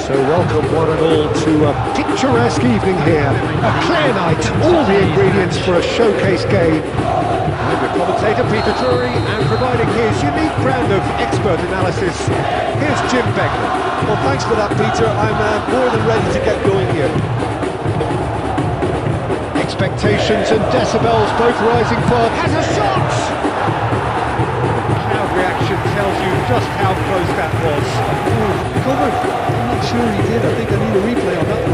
So welcome one and all to a picturesque evening here. A clear night, all the ingredients for a showcase game. I'm with commentator Peter and providing his unique brand of expert analysis, here's Jim Beckman. Well, thanks for that, Peter. I'm more than ready to get going here. Expectations and decibels both rising fast. Has a shot! Crowd reaction tells you just how close that was. Oh, covered. I'm not sure he did. I think I need a replay on that one.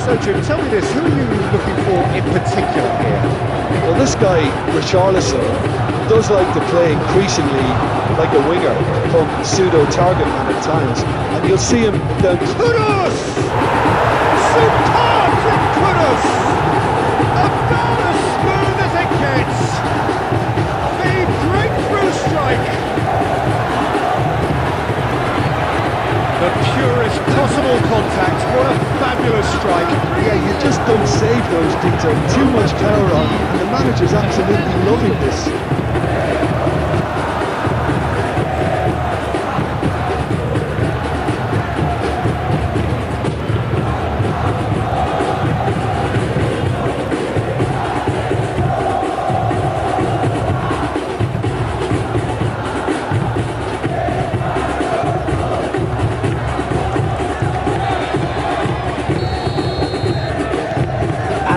So Jim, tell me this, who are you looking for in particular here? Well, this guy, Richarlison, does like to play increasingly like a winger from pseudo-target man at times, and you'll see him down... Kudus! Superb from Kudus! About as smooth as it gets! The breakthrough strike! The purest possible contact, what a fabulous strike. Yeah, you just don't save those, Peter. Too much power on, and the manager's absolutely loving this.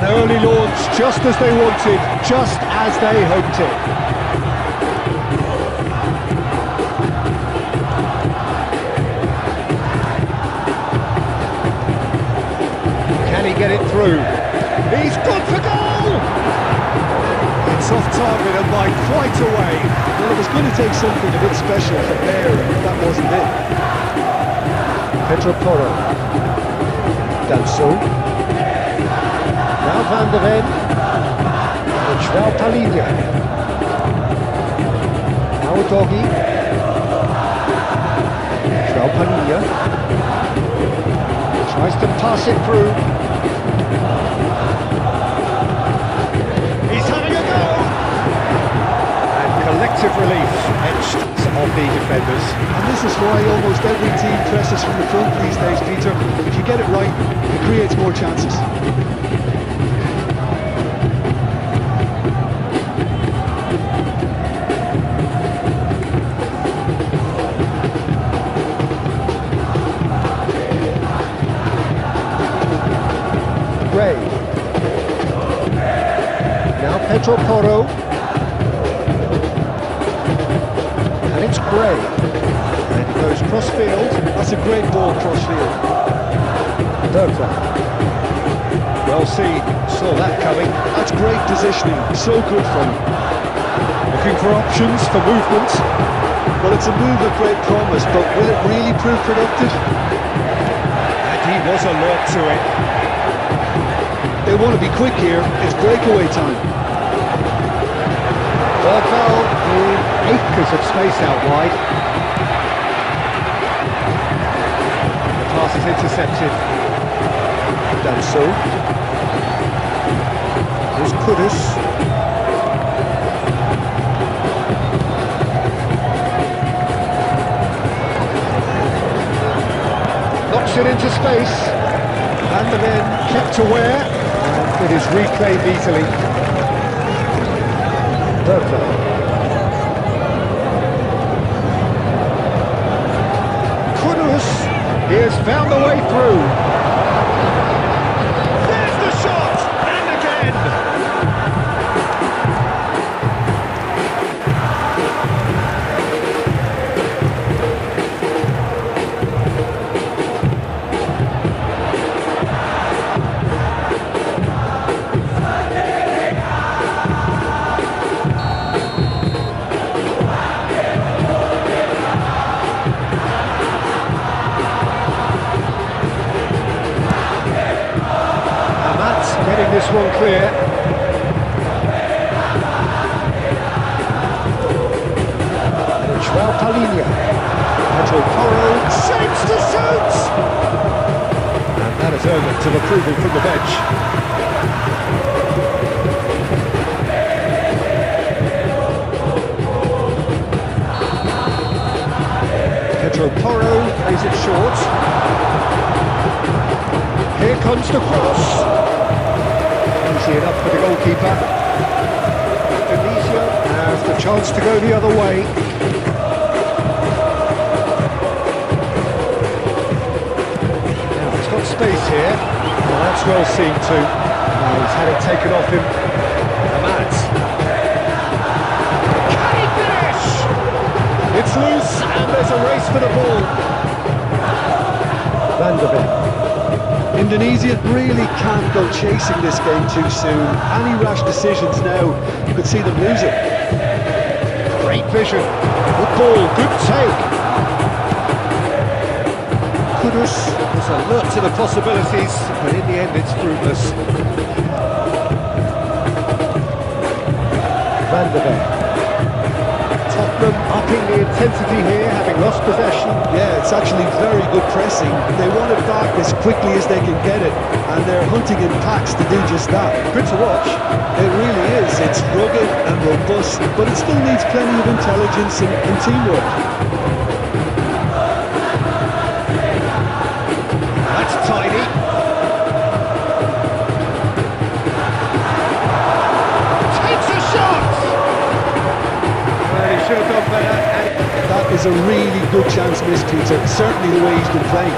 Early launch, just as they wanted, just as they hoped it. Can he get it through? He's gone for goal! It's off target and by quite a way. Well, it was going to take something a bit special from there, and that wasn't it. Pedro Porro. Danso. Now Van de Ven, and João Palhinha. Now Doggy. João Palhinha. Tries to pass it through. He's having a go! And collective relief etched of the defenders. And this is why almost every team presses from the front these days, Peter. If you get it right, it creates more chances. Now Pedro Porro, and it's Gray, and he goes cross-field. That's a great ball cross-field. Well, saw that coming. That's great positioning, so good from him. Looking for options for movement. Well, it's a move of great promise, but will it really prove productive? And he was alert to it. They want to be quick here, it's breakaway time. Bergvall with acres of space out wide. The pass is intercepted. Danso. Here's Kudus. Knocks it into space. And the men kept aware. It is reclaimed easily. Bergvall. Kudus, he has found the way through. There's the shot, and again. This one clear. João Palhinha. Kontrol Otomatis saves to shoot! And that is over stamp of approval from the bench. Pedro Porro plays it short. Here comes the cross. Easy enough for the goalkeeper. Indonesia has the chance to go the other way. Now he's got space here. Well, that's well seen too. He's had it taken off him. Ahmad. Can he finish? It's loose and there's a race for the ball. Van der Ven. Indonesia really can't go chasing this game too soon. Any rash decisions now could see them lose it. Great vision. Good ball, good take. Kudus was alert to the possibilities, but in the end it's fruitless. Van der Ven. Tottenham upping the intensity here, having lost possession. Yeah, it's actually very good pressing. They want it back as quickly as they can get it, and they're hunting in packs to do just that. Good to watch. It really is. It's rugged and robust, but it still needs plenty of intelligence and teamwork. That's tidy. Takes a shot! Well, he should have done better. That is a really good chance missed, Peter. Certainly the way he's been playing.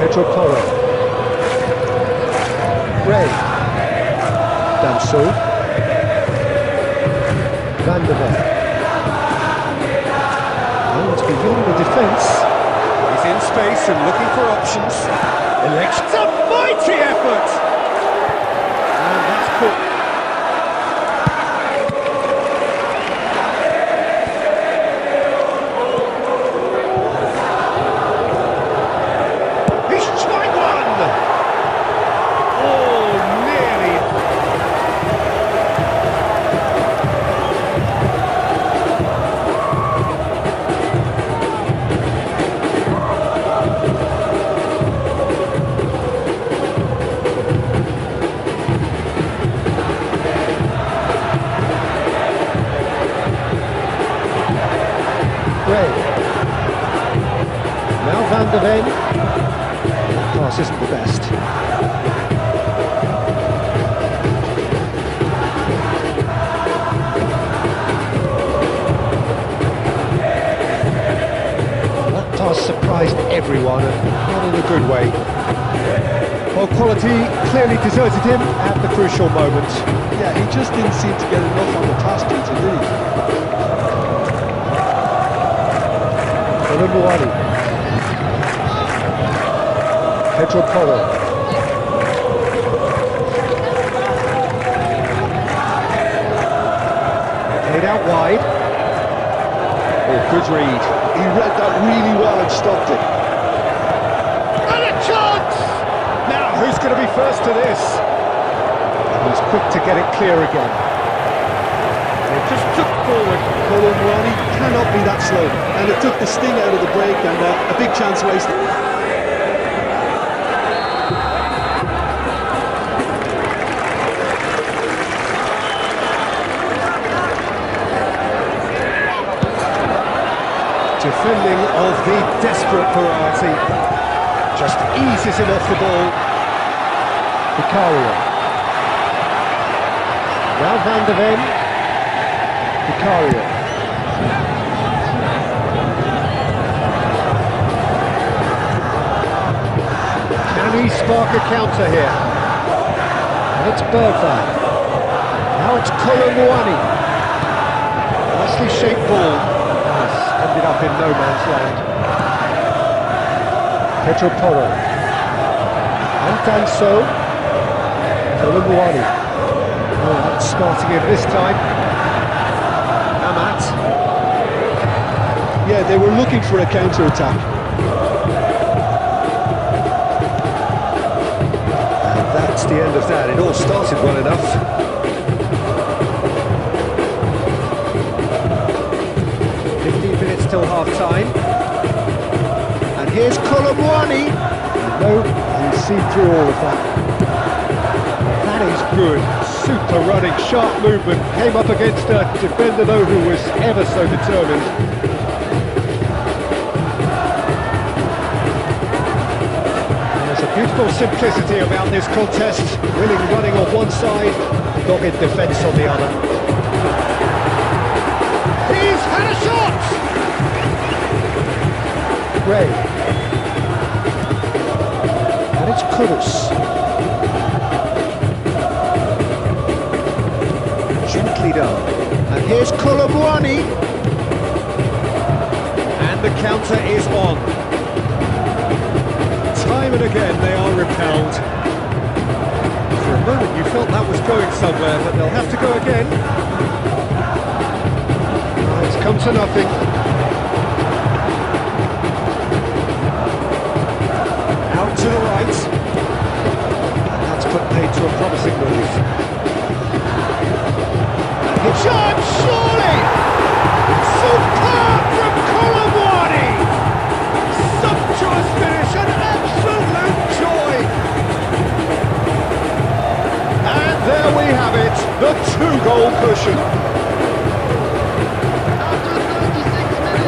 Pedro Porro. Ray. Damso. Van der Ven. It's beyond the defence. He's in space and looking for options. It's a mighty effort! And that's Cook. He's tried one! Oh, nearly. Now Van der Ven. That pass isn't the best. That pass surprised everyone, and not in a good way. Well, quality clearly deserted him at the crucial moment. Yeah, he just didn't seem to get enough on the pass, Peter, did he? Pedro Porro. Played out wide. Oh, good read. He read that really well and stopped it. And a chance! Now, who's going to be first to this? He's quick to get it clear again. It just took forward. Colomwani cannot be that slow, and it took the sting out of the break, and a big chance wasted. Defending of the desperate variety. Just eases him off the ball. Vicario. Now Van der Ven. Vicario. Can he spark a counter here? And it's Bergman. Now it's Colomwani. Nicely shaped ball. Ended up in no man's land. Pedro Porro. And Damso. Colomwani. Oh, that's smarting him this time. Ahmad. Yeah, they were looking for a counter-attack. sound of that. It all started well enough. Till half-time, and here's Colomwani. No, you see through all of that. That is good, super running, sharp movement, came up against a defender though who was ever so determined. There's a beautiful simplicity about this contest, willing running on one side, dogged defence on the other. He's had a shot! Ray. And it's Kudus. Gently done. And here's Colomwani. And the counter is on. Time and again they are repelled. For a moment you felt that was going somewhere, but they'll have to go again. Oh, it's come to nothing. To the right, and that's put paid to a promising move. Hit shot, surely! Superb from Colomwani! Sumptuous finish, an absolute joy! And there we have it, the 2-goal cushion.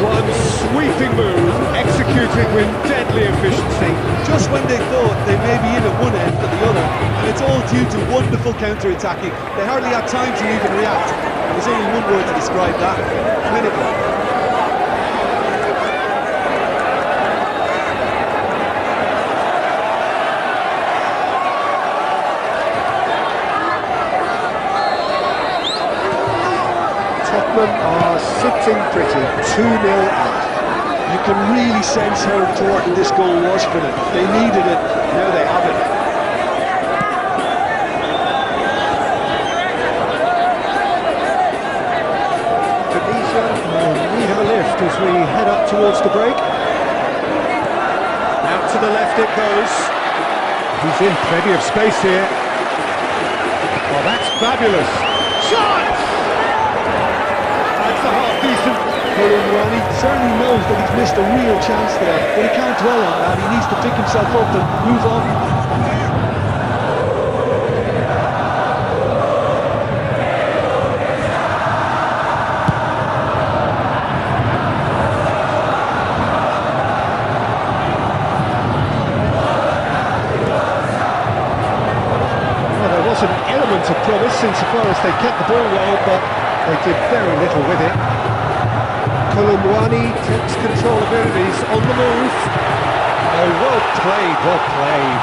One sweeping move, executing with deadly efficiency. Just when they thought they may be in at one end or the other, and it's all due to wonderful counter-attacking. They hardly had time to even react. There's only one word to describe that: clinical. Tottenham are sitting pretty, 2-0 up. You can really sense how important this goal was for them. They needed it, now they have it. Indonesia will need a lift as we head up towards the break. Out to the left it goes. He's in plenty of space here. Well, that's fabulous. Shot! That's a half-decent. Colomwani certainly knows that he's missed a real chance there, but he can't dwell on that. He needs to pick himself up and move on. Well, there was an element of promise insofar as they kept the ball well, but they did very little with it. Colomwani takes control of enemies on the move. Oh, well played, well played.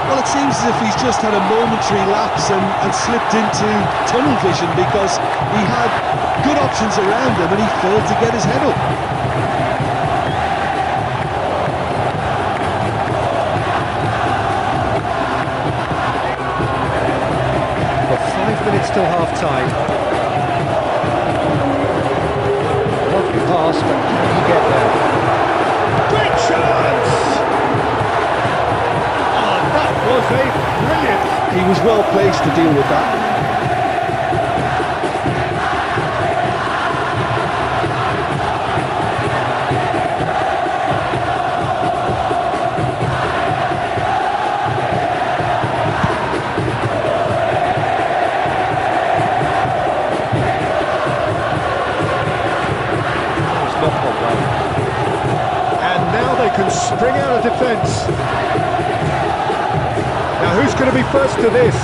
Well, it seems as if he's just had a momentary lapse and slipped into tunnel vision, because he had good options around him and he failed to get his head up. For 5 minutes till half-time. Pass, but can he get there? Great chance! Oh, that was brilliant! He was well placed to deal with that. Can spring out of defence. Now who's going to be first to this?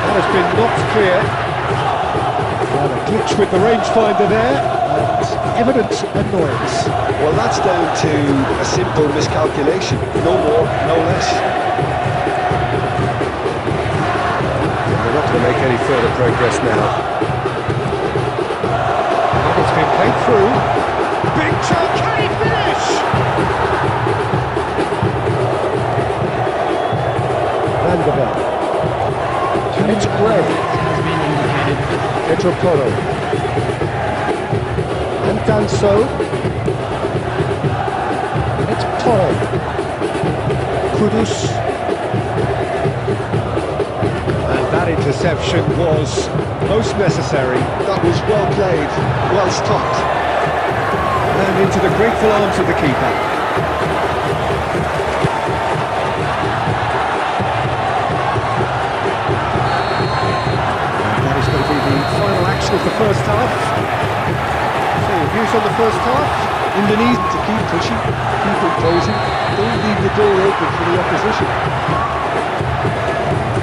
That has been knocked clear. Well, a glitch with the rangefinder there, and evident annoyance. Well, that's down to a simple miscalculation. No more, no less. They're not going to make any further progress now. It's been played through. Big chance, can he finish? Vanderbilt. It's Gray. Petropolo. And Danso. It's Toro. Kudus. And that interception was most necessary. That was well played, well stopped. And into the grateful arms of the keeper. And that is going to be the final action of the first half. So your views on the first half? Indonesia to keep pushing, keep imposing, don't leave the door open for the opposition.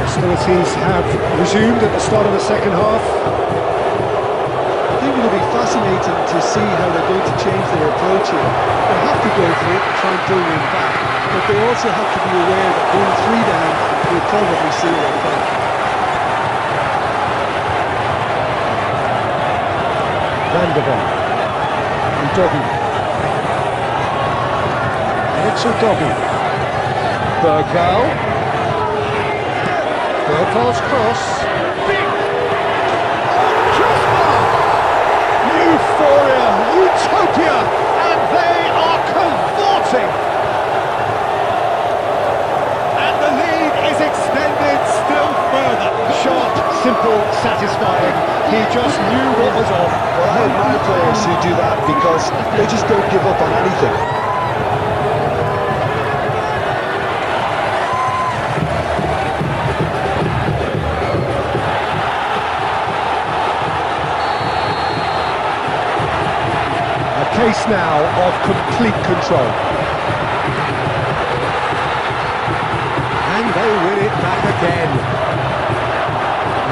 Hostilities have resumed at the start of the second half. I think it'll be fascinating to see how they're going to change their approach here. They have to go for it and try and pull one back, but they also have to be aware that going 3 down will probably seal their fate. Penambahan. Doggy. It's a doggy. Bergvall. Bergvall's cross. Euphoria, utopia, and they are cavorting. And the lead is extended still further. Sharp, simple, satisfying. He just knew what was on. Well, I admire players who do that because they just don't give up on anything. A case now of complete control. And they win it back again.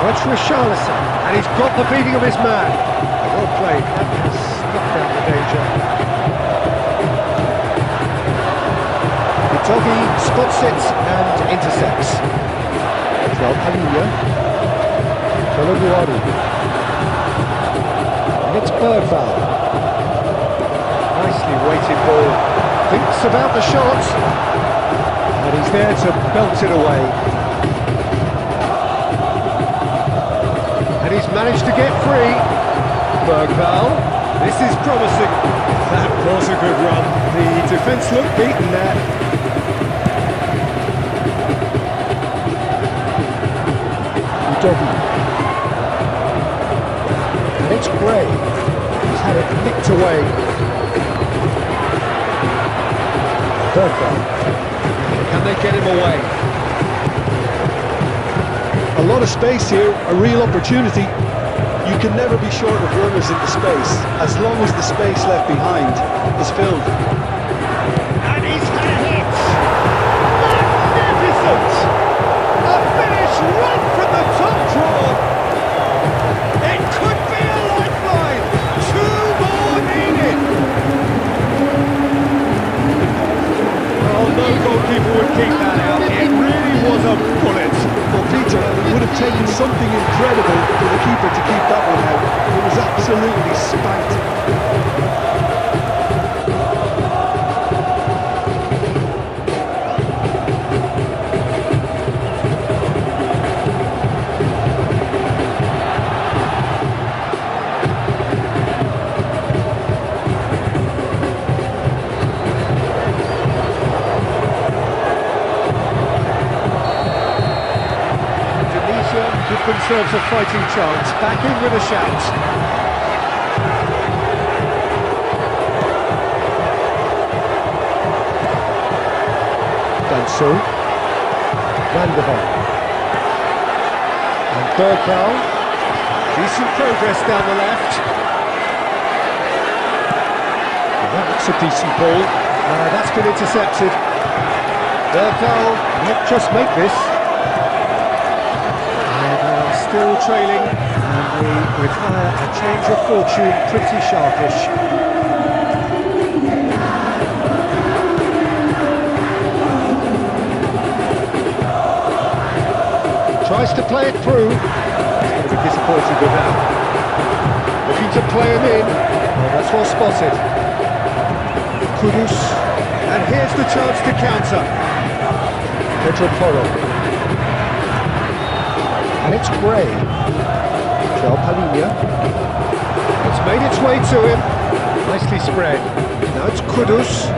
Now it's Richarlison, and he's got the beating of his man. Well played, that has snuffed out the danger. Itogi spots it and intercepts. Palhinha. Tologuari. And it's Bergvall. Nicely weighted ball. Thinks about the shot. And he's there to belt it away. And he's managed to get free. Bergvall, this is promising. That was a good run. The defence looked beaten there. Doggy. And it's Gray. He's had it nicked away. Bergvall. Can they get him away? A lot of space here, a real opportunity. You can never be short of runners in the space, as long as the space left behind is filled. And he's had a hit! Magnificent! A finish right from the top draw! It could be a lifeline! 2 more needed! Oh, no goalkeeper would keep that out. It really was a bullet. Well, Peter, it would have taken something incredible for the keeper to keep that one out. It was absolutely spanked. Give themselves a fighting chance, back in with a shout. Danso. Menambahkan. And Bergvall. Decent progress down the left. And that looks a decent ball. That's been intercepted. Bergvall might just make this. Still trailing, and they require a change of fortune pretty sharpish. Tries to play it through. He's going to be disappointed with that. Looking to play him in. Well, that's well spotted. Kudus. And here's the chance to counter. Toro. And it's Gray. Palhinha. It's made its way to him. Nicely spread. Now it's Kudus.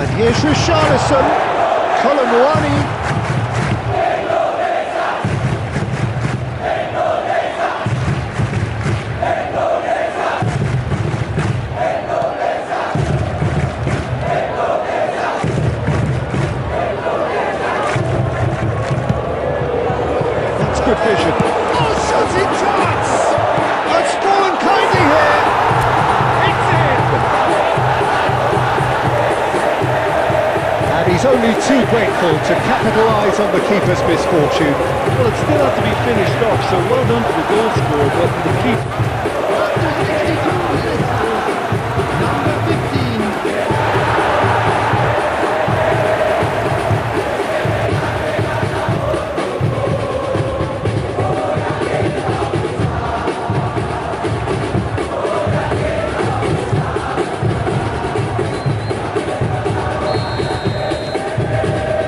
And here's Richarlison. Colomwani. That's good vision. Oh, shooting chance! It's fallen kindly here. It's in. And he's only too grateful to capitalise on the keeper's misfortune. Well, it still had to be finished off, so well done to the goal scorer, but the keeper... After 62 minutes, number 15.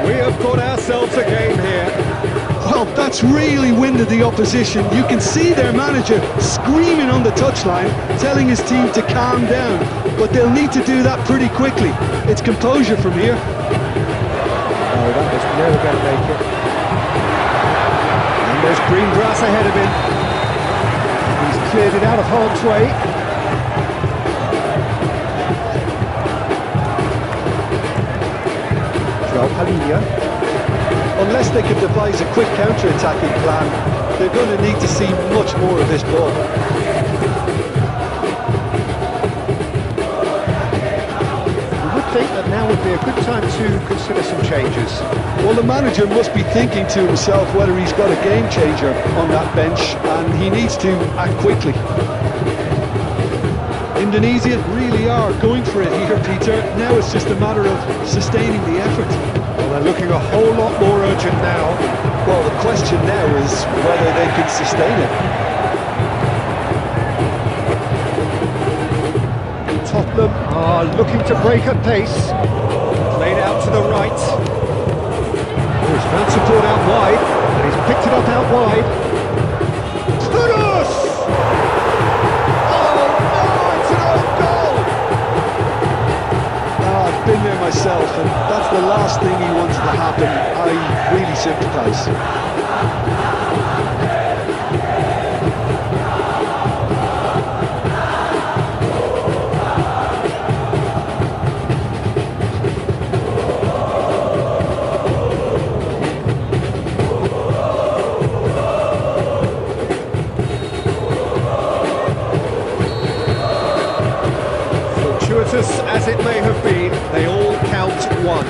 We have got ourselves a game here. Well, that's really winded the opposition. You can see their manager screaming on the touchline, telling his team to calm down. But they'll need to do that pretty quickly. It's composure from here. Oh, that was never going to make it. And there's green grass ahead of him. He's cleared it out of harm's way. Unless they can devise a quick counter-attacking plan, they're going to need to see much more of this ball. You would think that now would be a good time to consider some changes. Well, the manager must be thinking to himself whether he's got a game changer on that bench, and he needs to act quickly. Indonesia really are going for it here, Peter. Now it's just a matter of sustaining the effort. Well, they're looking a whole lot more urgent now. Well, the question now is whether they can sustain it. Tottenham are looking to break at pace. Played out to the right. He's found support out wide, and he's picked it up out wide. Kudus! Oh no, it's an own goal! I've been there myself, and that's the last thing he wants to happen. I really sympathise. As it may have been, they all count one.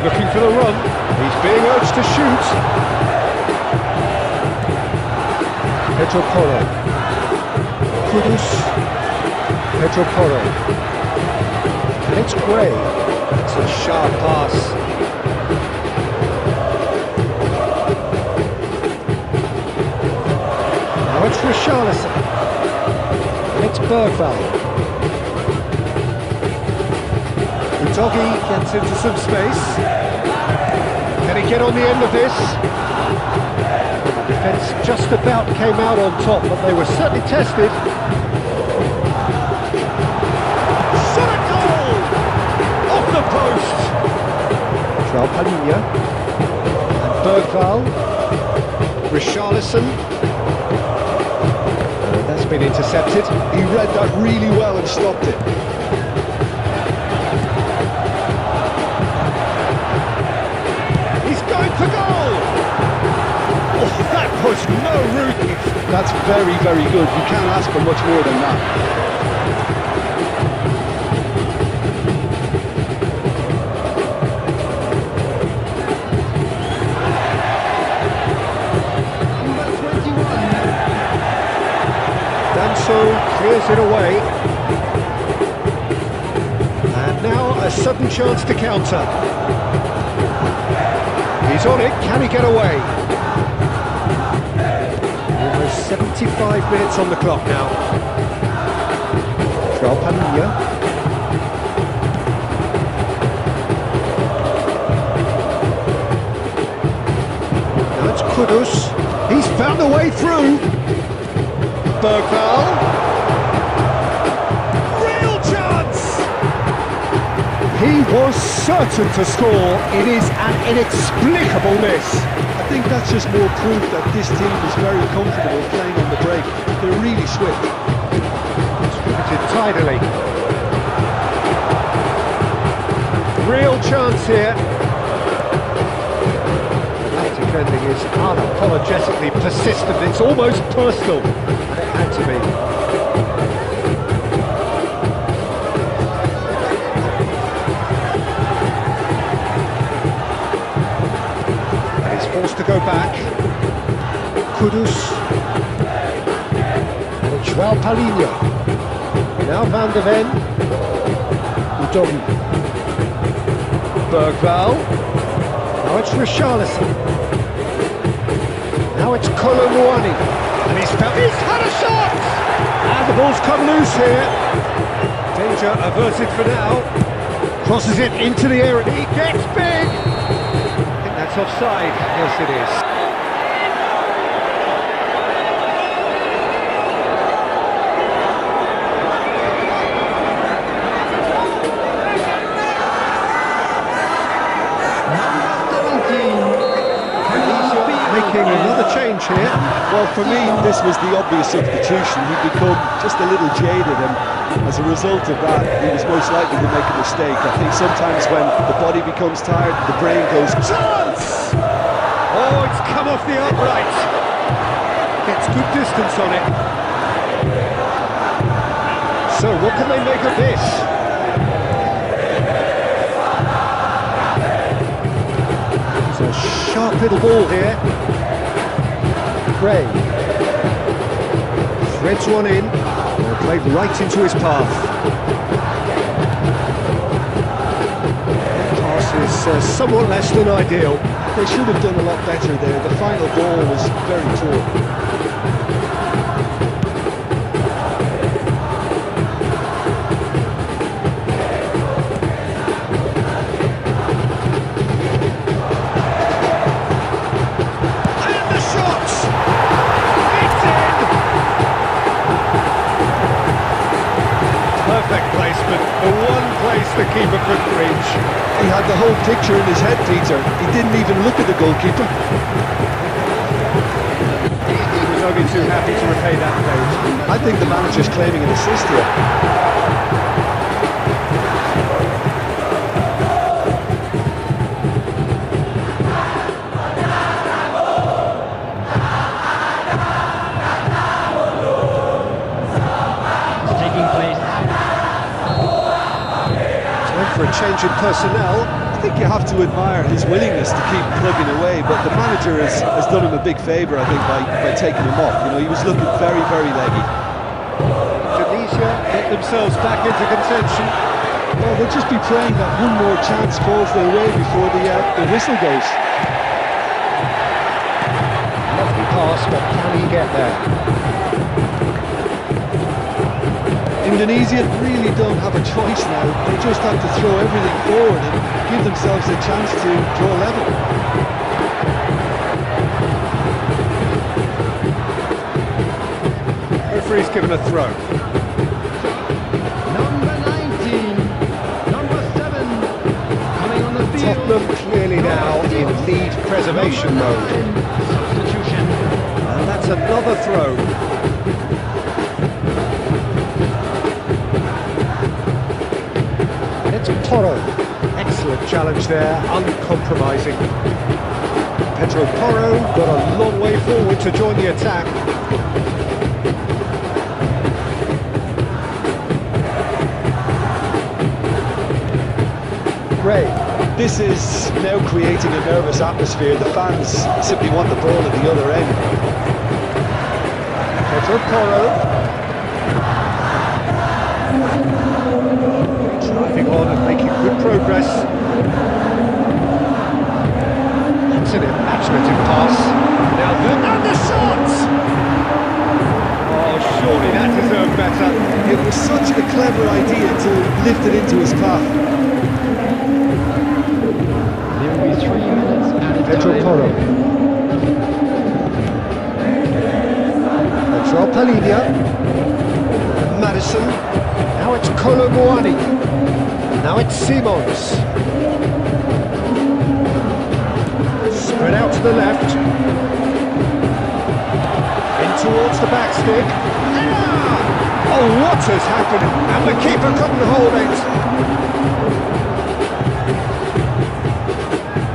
Looking for the run, he's being urged to shoot. Pedro Porro. Kudus. Pedro Porro. And it's Gray. It's a sharp pass. Now it's Richarlison. It's Bergvall. Udogi gets into some space. Can he get on the end of this? The defence just about came out on top, but they were certainly tested. Shot a goal! Off the post! João Palhinha. And Bergvall. Richarlison. That's been intercepted. He read that really well and stopped it. He's going for goal! Oh, that was no route. That's very, very good. You can't ask for much more than that. Clears it away. And now a sudden chance to counter. He's on it, can he get away? Almost 75 minutes on the clock now. João Palhinha. Now it's Kudus. He's found a way through. Bergvall. He was certain to score. It is an inexplicable miss. I think that's just more proof that this team is very comfortable playing on the break. They're really swift. Distributed tidily. Real chance here. That defending is unapologetically persistent. It's almost personal. And it had to be. Forced to go back. Kudus. And João Paulinho. Now Van der Ven. Udom. Bergval. Now it's Richarlison. Now it's Kolomuani. And he's had a shot! And the ball's come loose here. Danger averted for now. Crosses it into the area. He gets big! That's offside. Yes, it is. Making another change here. Well, for me, this was the obvious substitution. He'd become just a little jaded, and as a result of that, he was most likely to make a mistake. I think sometimes when the body becomes tired, the brain goes, chance! Oh, it's come off the upright. Gets good distance on it. So, what can they make of this? It's a sharp little ball here. Gray. Threads one in. Played right into his path. Pass is somewhat less than ideal. They should have done a lot better there. The final ball was very poor. The keeper couldn't reach. He had the whole picture in his head, Peter. He didn't even look at the goalkeeper. He was only too happy to repay that favour. I think the manager's claiming an assist here. For a change in personnel. I think you have to admire his willingness to keep plugging away, but the manager has done him a big favour, I think, by taking him off. You know, he was looking very, very leggy. Indonesia get themselves back into contention. Well, they'll just be praying that one more chance falls their way before the whistle goes. Lovely pass, but can he get there? Indonesia really don't have a choice now. They just have to throw everything forward and give themselves a chance to draw level. Referee's given a throw. Number 19, number 7, coming on the field. Tottenham clearly now in lead preservation mode. Substitution. And that's another throw. It's Porro. Excellent challenge there, uncompromising. Pedro Porro got a long way forward to join the attack. Ray. This is now creating a nervous atmosphere. The fans simply want the ball at the other end. Pedro Porro. Driving on and making good progress. It's an imaginative pass. Now and the shot! Oh, surely that deserved better. It was such a clever idea to lift it into his path. There will be 3 minutes added Pedro time. Porro. João Paulinho. Madison. Now it's Kolomuani. Now it's Simons. Spread out to the left. In towards the back stick. Oh, what has happened? And the keeper couldn't hold it.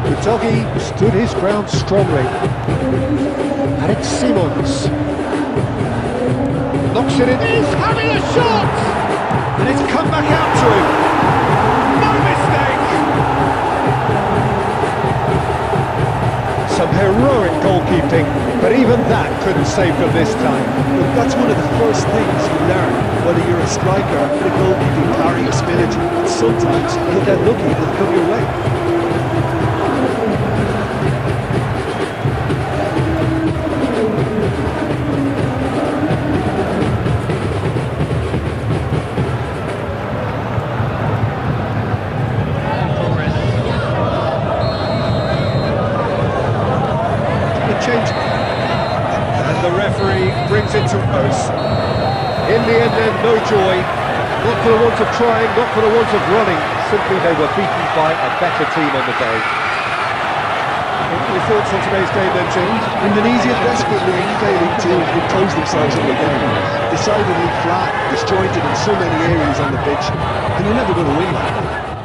The doggy stood his ground strongly. And it's Simons. Knocks it in. He's having a shot! And it's come back out to him. No mistake! Some heroic goalkeeping, but even that couldn't save them this time. Look, that's one of the first things you learn, whether you're a striker, the goalkeeping carries ability, and sometimes you'll get lucky and it'll come your way. Change. And the referee brings it to us. In the end then, no joy. Not for the want of trying, not for the want of running. Simply they were beaten by a better team on the day. Your thoughts on today's game then, James? Indonesia desperately failing to impose themselves on the game. Decidedly flat, disjointed in so many areas on the pitch, and you're never going to win that.